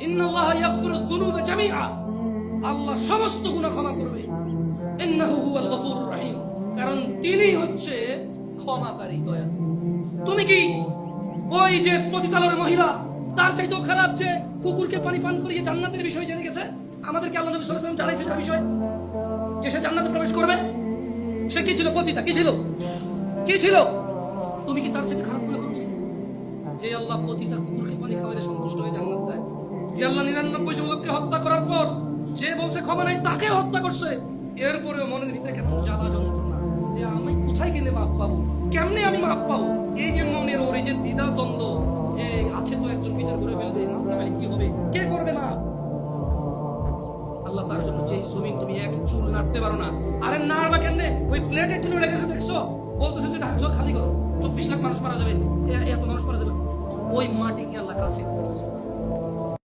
ইন্নাল্লাহা ইয়াগফিরুয যুনুবা জামিআ, আল্লাহ সমস্ত গুনাহ ক্ষমা করবে। ইন্নাহু হুয়াল গফুরুর রহিম, কারণ তিনি হচ্ছে ক্ষমাকারী, দয়ালু। তুমি কি ওই যে পতিতালয়ের মহিলা, তার চাইতেও খারাপ যে কুকুরকে পানি পান করিয়ে জান্নাতের বিষয় জেনে গেছে? আমাদেরকে আল্লাহ নবী সাল্লাল্লাহু আলাইহি ওয়াসাল্লাম জানাইছে তার বিষয় যে সে জান্নাতে প্রবেশ করবে। সে কি ছিল? পতিতা। কি ছিল? কি ছিল? তুমি কি তার চাইতে খারাপ মনে করবে? যে আল্লাহ পতিতা কুকুরকে পানি খাওয়ালে সন্তুষ্ট হয়ে জান্নাত দেয়, যে আল্লাহ 99 জন লোককে হত্যা করার পর যে বলছে ক্ষমা নাই তাকে হত্যা করছে, এরপরেও মনের ভিতরে কেমন জ্বালা যন্ত্রণা যে আমি কোথায় গেলে মাপ পাবো, কেমনে আমি মাপ পাবো, এই যে মনের ওর এই যে দ্বিধা দ্বন্দ্ব যে আছে, তো একজন বিচার করে ফেলবে, মাপ না পেলে কি হবে, কে করবে না? আল্লাহ তার জন্য যে জমিন তুমি এক চুল নাড়তে পারো না, আরে নাড়বা কেমনে? ওই প্লেটে টিনে রেখেছে, দেখছো? বলতেছে যে ঢাকছো খালি করো, 24 লাখ মানুষ মারা যাবে, এত মানুষ মারা যাবে, ওই মাটিকে আল্লাহ কাছে